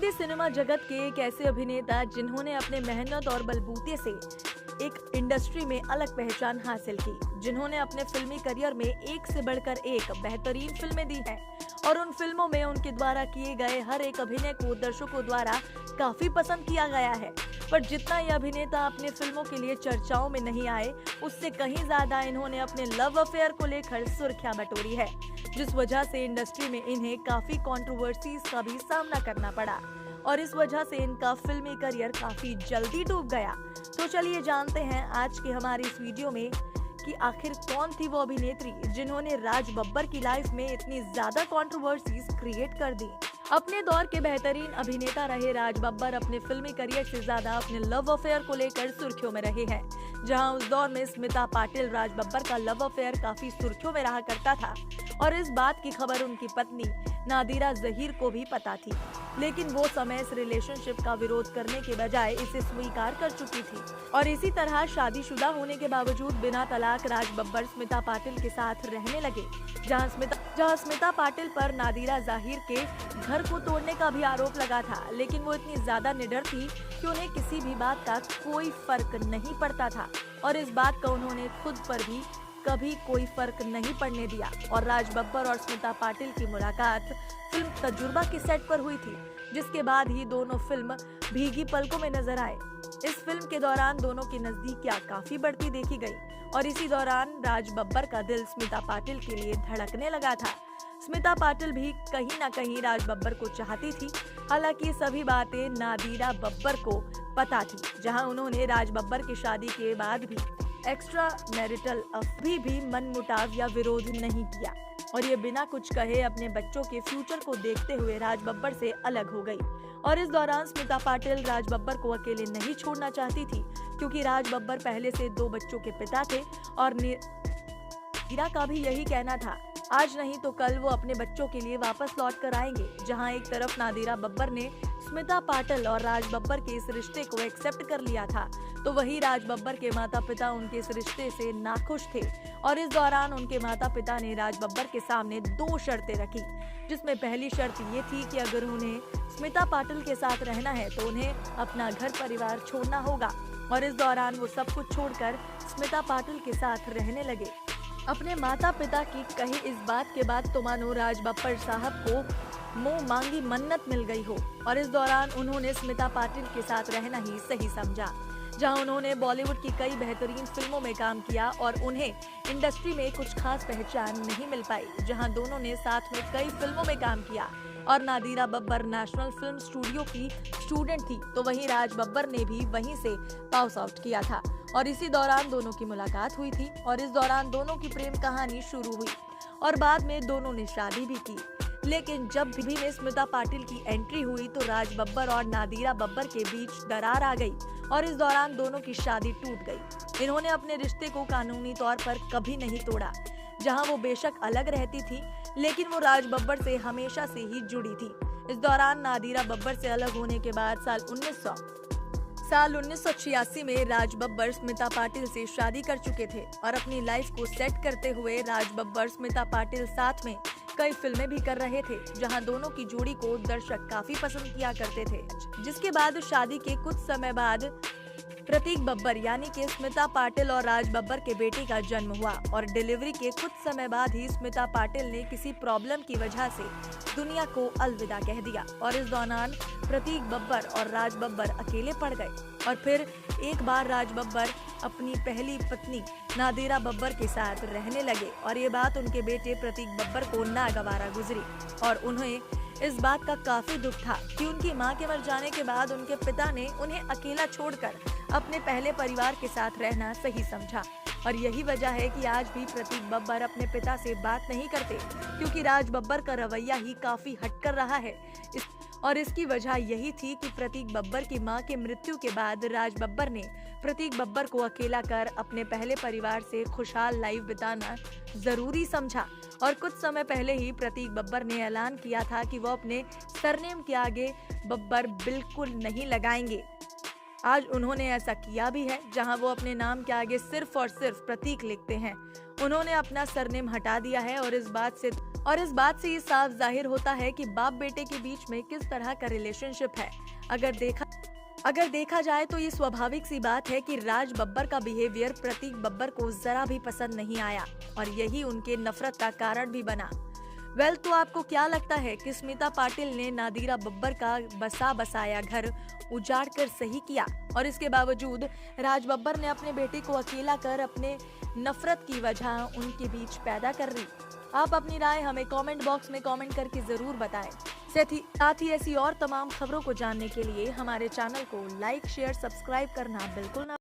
Hindi cinema जगत के एक ऐसे अभिनेता जिन्होंने अपने मेहनत और बलबूते से एक इंडस्ट्री में अलग पहचान हासिल की, जिन्होंने अपने फिल्मी करियर में एक से बढ़कर एक बेहतरीन फिल्में दी हैं और उन फिल्मों में उनके द्वारा किए गए हर एक अभिनय को दर्शकों द्वारा काफी पसंद किया गया है। पर जितना ये अभिनेता अपने फिल्मों के लिए चर्चाओं में नहीं आए, उससे कहीं ज्यादा इन्होंने अपने लव अफेयर को लेकर सुर्खियां बटोरी है, जिस वजह से इंडस्ट्री में इन्हें काफी कंट्रोवर्सीज का भी सामना करना पड़ा और इस वजह से इनका फिल्मी करियर काफी जल्दी डूब गया। तो चलिए जानते हैं आज के हमारी इस वीडियो में कि आखिर कौन थी वो अभिनेत्री जिन्होंने राज बब्बर की लाइफ में इतनी ज्यादा कंट्रोवर्सीज क्रिएट कर दी। अपने दौर के बेहतरीन अभिनेता रहे राज बब्बर अपने फिल्मी करियर से ज्यादा अपने लव अफेयर को लेकर सुर्खियों में रहे हैं। जहां उस दौर में स्मिता पाटिल राज बब्बर का लव अफेयर काफी सुर्खियों में रहा करता था और इस बात की खबर उनकी पत्नी नादिरा जहीर को भी पता थी, लेकिन वो समय इस रिलेशनशिप का विरोध करने के बजाय इसे स्वीकार कर चुकी थी और इसी तरह शादीशुदा होने के बावजूद बिना तलाक राज बब्बर स्मिता पाटिल के साथ रहने लगे। जहां स्मिता पाटिल पर नादिरा जहीर के घर को तोड़ने का भी आरोप लगा था, लेकिन वो इतनी ज्यादा निडर थी कि उन्हें किसी भी बात का कोई फर्क नहीं पड़ता था और इस बात का उन्होंने खुद पर भी कभी कोई फर्क नहीं पड़ने दिया। और राज बब्बर और स्मिता पाटिल की मुलाकात फिल्म तजुर्बा के सेट पर हुई थी, जिसके बाद ही दोनों फिल्म भीगी पलकों में नजर आए। इस फिल्म के दौरान दोनों की नजदीकियां काफी बढ़ती देखी गई और इसी दौरान राज बब्बर का दिल स्मिता पाटिल के लिए धड़कने लगा था। स्मिता पाटिल भी कहीं ना कहीं राज बब्बर को चाहती थी। हालांकि सभी बातें नादिरा बब्बर को पता थी, जहां उन्होंने राज बब्बर की शादी के बाद भी एक्स्ट्रा मैरिटल अभी भी मनमुटाव या विरोध नहीं किया और ये बिना कुछ कहे अपने बच्चों के फ्यूचर को देखते हुए राज बब्बर से अलग हो गई। और इस दौरान स्मिता पाटिल राज बब्बर को अकेले नहीं छोड़ना चाहती थी, क्योंकि राज बब्बर पहले से 2 बच्चों के पिता थे और नीरा का भी यही कहना था, आज नहीं तो कल वो अपने बच्चों के लिए वापस लौट कर आएंगे। जहां एक तरफ नादिरा बब्बर ने स्मिता पाटिल और राज बब्बर के इस रिश्ते को एक्सेप्ट कर लिया था, तो वही राज बब्बर के माता पिता उनके इस रिश्ते से नाखुश थे और इस दौरान उनके माता पिता ने राज बब्बर के सामने 2 शर्तें रखी, जिसमें पहली शर्त ये थी कि अगर उन्हें स्मिता पाटिल के साथ रहना है तो उन्हें अपना घर परिवार छोड़ना होगा और इस दौरान वो सब कुछ छोड़कर स्मिता पाटिल के साथ रहने लगे। अपने माता पिता की कही इस बात के बाद तो मानो राज बब्बर साहब को मुंह मांगी मन्नत मिल गई हो और इस दौरान उन्होंने स्मिता पाटिल के साथ रहना ही सही समझा। जहां उन्होंने बॉलीवुड की कई बेहतरीन फिल्मों में काम किया और उन्हें इंडस्ट्री में कुछ खास पहचान नहीं मिल पाई, जहां दोनों ने साथ में कई फिल्मों में काम किया और Nadira Babbar national film studio की स्टूडेंट थी, तो वहीं राज बब्बर ने भी वहीं से पास आउट किया था और इसी दौरान दोनों की मुलाकात हुई थी और इस दौरान दोनों की प्रेम कहानी शुरू हुई और बाद में दोनों ने शादी भी की। लेकिन जब भी में स्मिता पाटिल की एंट्री हुई तो राज बब्बर और नादिरा बब्बर के बीच दरार आ गई और इस दौरान दोनों की शादी टूट गई। इन्होंने अपने रिश्ते को कानूनी तौर पर कभी नहीं तोड़ा। जहां वो बेशक अलग रहती थी, लेकिन वो राज बब्बर से हमेशा से ही जुड़ी थी। इस दौरान नादिरा बब्बर से अलग होने के बाद साल 1986 में राज बब्बर स्मिता पाटिल से शादी कर चुके थे और अपनी लाइफ को सेट करते हुए राज बब्बर स्मिता पाटिल साथ में कई फिल्में भी कर रहे थे, जहां दोनों की जोड़ी को दर्शक काफी पसंद किया करते थे। जिसके बाद शादी के कुछ समय बाद प्रतीक बब्बर यानी कि स्मिता पाटिल और राज बब्बर के बेटे का जन्म हुआ और डिलीवरी के कुछ समय बाद ही स्मिता पाटिल ने किसी प्रॉब्लम की वजह से दुनिया को अलविदा कह दिया और इस दौरान प्रतीक बब्बर और राज बब्बर अकेले पड़ गए और फिर एक बार राज बब्बर अपनी पहली पत्नी नादिरा बब्बर के साथ रहने लगे और ये बात उनके बेटे प्रतीक बब्बर को नागवारा गुजरी और उन्हें इस बात का काफी दुख था कि उनकी मां के मर जाने के बाद उनके पिता ने उन्हें अकेला छोड़कर अपने पहले परिवार के साथ रहना सही समझा और यही वजह है कि आज भी प्रतीक बब्बर अपने पिता से बात नहीं करते, क्योंकि राज बब्बर का रवैया ही काफी हटकर रहा है। और इसकी वजह यही थी कि प्रतीक बब्बर की मां के मृत्यु के बाद राज बब्बर ने प्रतीक बब्बर को अकेला कर अपने पहले परिवार से खुशहाल लाइफ बिताना जरूरी समझा और कुछ समय पहले ही प्रतीक बब्बर ने ऐलान किया था कि वो अपने सरनेम के आगे बब्बर बिल्कुल नहीं लगाएंगे। आज उन्होंने ऐसा किया भी है, जहां वो अपने नाम के आगे सिर्फ और सिर्फ प्रतीक लिखते हैं। उन्होंने अपना सरनेम हटा दिया है और इस बात से और इस बात से ये साफ जाहिर होता है कि बाप बेटे के बीच में किस तरह का रिलेशनशिप है। अगर देखा जाए तो ये स्वाभाविक सी बात है कि राज बब्बर का बिहेवियर प्रतीक बब्बर को जरा भी पसंद नहीं आया और यही उनके नफरत का कारण भी बना। तो आपको क्या लगता है कि स्मिता पाटिल ने नादिरा बब्बर का बसा बसाया घर उजाड़ कर सही किया और इसके बावजूद राज बब्बर ने अपने बेटे को अकेला कर अपने नफरत की वजह उनके बीच पैदा कर दी? आप अपनी राय हमें कमेंट बॉक्स में कमेंट करके जरूर बताएं। साथ ही ऐसी और तमाम खबरों को जानने के लिए हमारे चैनल को लाइक, शेयर, सब्सक्राइब करना बिल्कुल ना